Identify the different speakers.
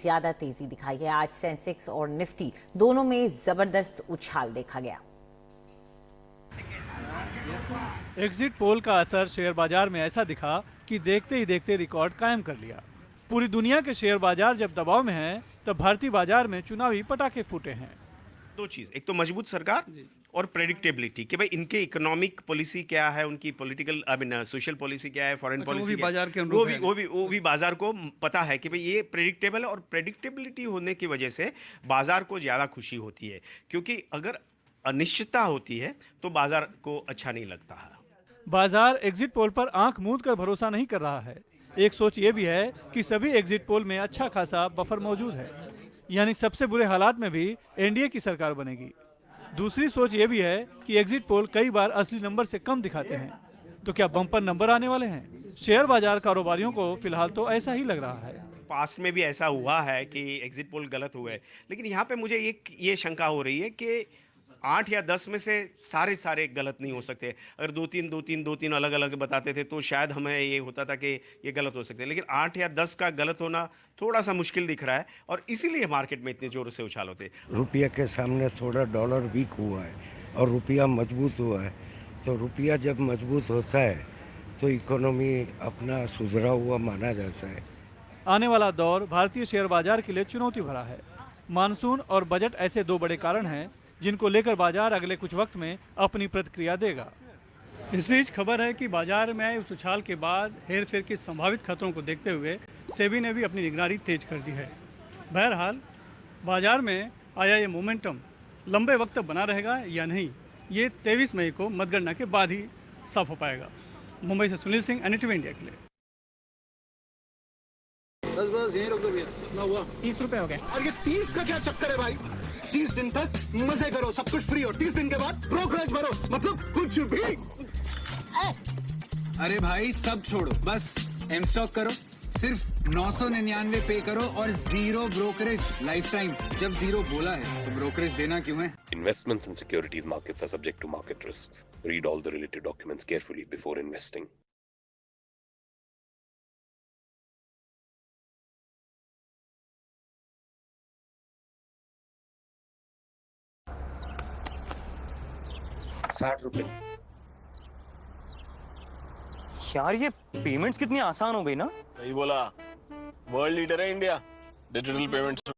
Speaker 1: ज्यादा तेजी दिखाई है। आज सेंसेक्स और निफ्टी दोनों में जबरदस्त उछाल देखा गया।
Speaker 2: एग्जिट पोल का असर शेयर बाजार में ऐसा दिखा कि देखते ही देखते रिकॉर्ड कायम कर लिया। पूरी दुनिया के शेयर बाजार जब दबाव में हैं, तब भारतीय बाजार में चुनावी पटाखे फूटे हैं।
Speaker 3: दो चीज, एक तो मजबूत सरकार और प्रेडिक्टेबिलिटी कि भाई इनके इकोनॉमिक पॉलिसी क्या है, उनकी पॉलिटिकल सोशल पॉलिसी क्या है, फॉरेन पॉलिसी
Speaker 2: बाजार के
Speaker 3: वो भी बाजार को पता है कि भाई ये प्रेडिक्टेबल है। और प्रेडिक्टेबिलिटी होने की वजह से बाजार को ज्यादा खुशी होती है, क्योंकि अगर अनिश्चितता होती है तो बाजार को अच्छा नहीं लगता है।
Speaker 2: बाजार एग्जिट पोल पर आंख मूंद कर भरोसा नहीं कर रहा है। एक सोच ये भी है कि सभी एग्जिट पोल में अच्छा खासा बफर मौजूद है, यानी सबसे बुरे हालात में भी एनडीए की सरकार बनेगी। दूसरी सोच ये भी है कि एग्जिट पोल कई बार असली नंबर से कम दिखाते हैं, तो क्या बम्पर नंबर आने वाले हैं? शेयर बाजार कारोबारियों को फिलहाल तो ऐसा ही लग रहा है।
Speaker 3: पास्ट में भी ऐसा हुआ है कि एग्जिट पोल गलत हुए, लेकिन यहाँ पे मुझे ये शंका हो रही है कि 8 या 10 में से सारे गलत नहीं हो सकते। अगर दो तीन अलग अलग बताते थे तो शायद हमें ये होता था कि ये गलत हो सकते हैं, लेकिन 8 या 10 का गलत होना थोड़ा सा मुश्किल दिख रहा है, और इसीलिए मार्केट में इतने जोर से उछाल होते हैं।
Speaker 4: रुपया के सामने थोड़ा डॉलर वीक हुआ है और रुपया मजबूत हुआ है, तो रुपया जब मजबूत होता है तो इकोनॉमी अपना सुधरा हुआ माना जाता है।
Speaker 2: आने वाला दौर भारतीय शेयर बाजार के लिए चुनौती भरा है। मानसून और बजट ऐसे दो बड़े कारण हैं जिनको लेकर बाजार अगले कुछ वक्त में अपनी प्रतिक्रिया देगा। इस बीच खबर है कि बाजार में उस उछाल के बाद हेरफेर के संभावित खतरों को देखते हुए सेबी ने भी अपनी निगरानी तेज कर दी है। बहरहाल बाजार में आया ये मोमेंटम लंबे वक्त तक बना रहेगा या नहीं, ये 23 मई को मतगणना के बाद ही साफ हो पाएगा। मुंबई से सुनील सिंह, NDTV इंडिया के लिए।
Speaker 5: बस यहीं रोक दो भैया। ना हुआ
Speaker 6: 30 रुपए हो गए।
Speaker 5: और ये 30 का क्या चक्कर है भाई? 30 दिन तक मजे करो, सब कुछ फ्री हो, 30 दिन के बाद ब्रोकरेज भरो, मतलब कुछ भी।
Speaker 6: अरे भाई सब छोड़ो, बस एम स्टॉक करो, सिर्फ 999 पे करो और जीरो ब्रोकरेज लाइफ टाइम। जब जीरो बोला है तो ब्रोकरेज देना क्यों है?
Speaker 7: Investments in securities markets are subject to market risks. Read all the related documents carefully before investing. ₹60।
Speaker 8: यार ये पेमेंट्स कितनी आसान हो गई ना।
Speaker 9: सही बोला, वर्ल्ड लीडर है इंडिया डिजिटल पेमेंट्स।